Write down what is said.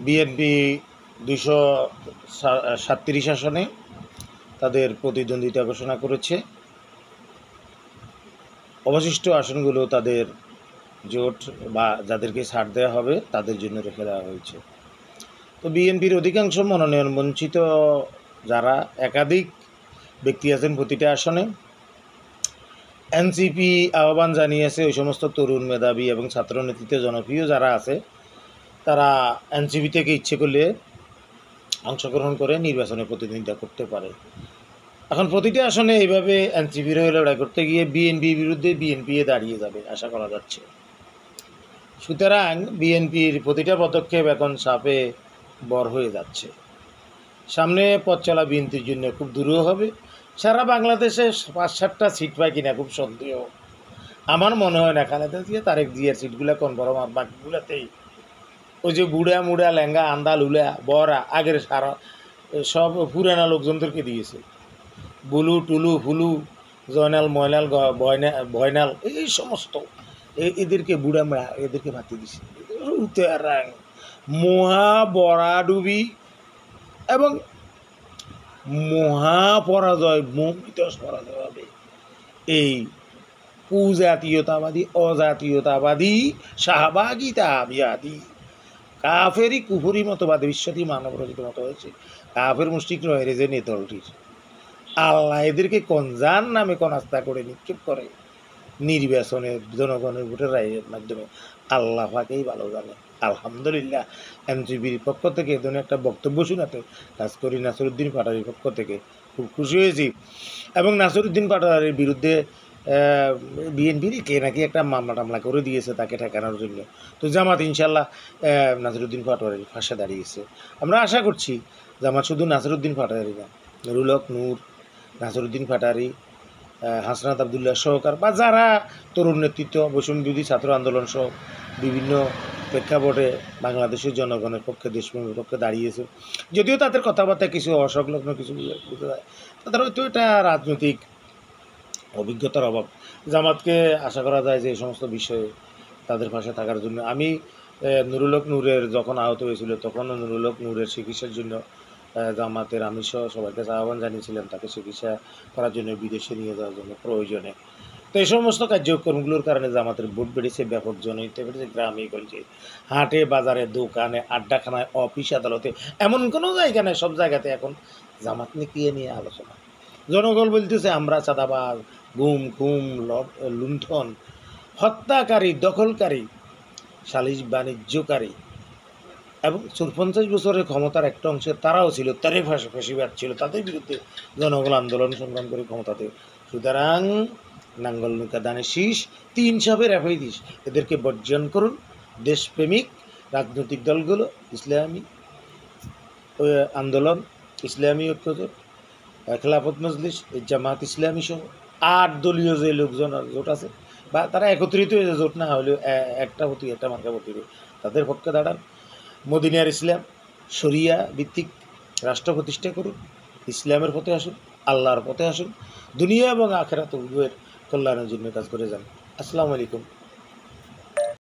BNP 237 আসনে তাদের প্রতিদ্বন্দ্বিতা ঘোষণা করেছে। অবশিষ্ট আসনগুলো তাদের জোট বা যাদেরকে ছাড় দেওয়া হবে তাদের জন্য রেখে দেওয়া হয়েছে। তো বিএনপির অধিকাংশ মনোনয়ন বঞ্চিত যারা একাধিক ব্যক্তি আছেন প্রতিটা আসনে। এনসিপি আহ্বান জানিয়েছে ওই সমস্ত তরুণ মেধাবী এবং ছাত্র নেতৃত্বে জনপ্রিয় যারা আছে তারা এনসিপি থেকে ইচ্ছে করলে অংশগ্রহণ করে নির্বাচনে প্রতিদ্বন্দ্বিতা করতে পারে। এখন প্রতিটা আসনে এইভাবে এনসিপির হয়ে লড়াই করতে গিয়ে বিএনপির বিরুদ্ধে বিএনপি দাঁড়িয়ে যাবে আশা করা যাচ্ছে। সুতরাং বিএনপির প্রতিটা পদক্ষেপ এখন চাপে বর হয়ে যাচ্ছে। সামনে পথ চলা বিএনপির জন্য খুব দূরও হবে। সারা বাংলাদেশে 5-7টা সিট পায় কিনা খুব সন্দেহ। আমার মনে হয় না খালেদা জিয়া তারেক জিয়ার সিটগুলো কনফার্ম, আর বাকিগুলোতেই ওই যে বুড়া মুড়া লেঙ্গা আন্দা লুলা বরা আগের সারা সব পুরানা লোকজনদেরকে দিয়েছে। বুলু টুলু ফুলু জয়নাল ময়নাল ভয়নাল এই সমস্ত এদেরকে বুড়া মেড়া এদেরকে ভাতি দিছে। মহা বরাডুবি এবং মহা পরাজয় পরাজয় হবে এই কুজাতীয়তাবাদী অজাতীয়তাবাদী শাহবাগিতাবাদী কাফেরই কুফুরি মতবাদী বিশ্বটি মানব রচিত মতো হয়েছে। কাফের মুষ্টিক রয়ে যে নেতলটির আল্লাহ এদেরকে কনজান নামে কনাস্তা করে নিক্ষেপ করে নির্বাচনে জনগণের ভোটের রায়ের মাধ্যমে। আল্লাহ পাকেই ভালো জানে। আলহামদুলিল্লাহ এনসিপির পক্ষ থেকে এ ধরনের একটা বক্তব্য শোনাতে কাজ করি নাসিরউদ্দিন পাটোয়ারির পক্ষ থেকে খুব খুশি হয়েছি। এবং নাসিরউদ্দিন পাটোয়ারির বিরুদ্ধে বিএনপির কে নাকি একটা মামলা টামলা করে দিয়েছে তাকে ঠেকানোর জন্য। তো জামাত ইনশাল্লাহ নাসিরউদ্দিন পাটোয়ারির পাশে দাঁড়িয়েছে। আমরা আশা করছি জামাত শুধু নাসিরউদ্দিন পাটোয়ারি না, নুরুল হক নূর, নাসিরউদ্দিন পাটোয়ারি, হাসনাত আবদুল্লাহ সহকার বা যারা তরুণ নেতৃত্ব বৈষম্যবিরোধী ছাত্র আন্দোলন সহ বিভিন্ন প্রেক্ষাপটে বাংলাদেশের জনগণের পক্ষে দেশপ্রেমের পক্ষে দাঁড়িয়েছে। যদিও তাদের কথাবার্তা কিছু অসংলগ্ন কিছু বুঝতে যায়, তাদের হয়তো এটা রাজনৈতিক অভিজ্ঞতার অভাব। জামাতকে আশা করা যায় যে এই সমস্ত বিষয়ে তাদের পাশে থাকার জন্য। আমি নুরুল হক নূরের যখন আহত হয়েছিল তখন নুরুল হক নূরের চিকিৎসার জন্য জামাতের আমি সহ সবাইকে আহ্বান জানিয়েছিলাম তাকে চিকিৎসা করার জন্য বিদেশে নিয়ে যাওয়ার জন্য প্রয়োজনে। তো এই সমস্ত কার্যক্রমগুলোর কারণে জামাতের ভোট বেড়েছে, ব্যাপক জনহিতে বেড়েছে, গ্রামে গঞ্জে, হাটে বাজারে, দোকানে, আড্ডাখানায়, অফিস আদালতে, এমন কোনো জায়গা নেই, সব জায়গাতে এখন জামাত নিয়ে আলোচনা। জনগণ বলতেছে আমরা চাঁদাবাজ, গুম খুম লুণ্ঠন, হত্যাকারী, দখলকারী, সালিশ বাণিজ্যকারী এবং 50 বছরের ক্ষমতার একটা অংশে তারাও ছিল, তারই ফাঁসিবাদ ছিল, তাদের বিরুদ্ধে জনগণ আন্দোলন সংগ্রাম করে ক্ষমতাতে। সুতরাং নাঙ্গল নৌকা দানে শীষ, 3 সাপের একই দিশ। এদেরকে বর্জন করুন। দেশপ্রেমিক রাজনৈতিক দলগুলো, ইসলামী আন্দোলন, ইসলামী ঐক্যজোট, খেলাফত মজলিস, জামাত ইসলামী সহ 8 দলীয় যে লোকজন জোট আছে বা তারা একত্রিত হয়ে জোট না হলেও একটা প্রতি একটা মার্কা প্রতি তাদের পক্ষে দাঁড়ান। মদিনার ইসলাম শরিয়া ভিত্তিক রাষ্ট্র প্রতিষ্ঠা করুন, ইসলামের পথে আসুন, আল্লাহর পথে আসুন, দুনিয়া এবং আখিরাত উভয়ের কল্যাণের জন্য কাজ করে যান। আসসালামু আলাইকুম।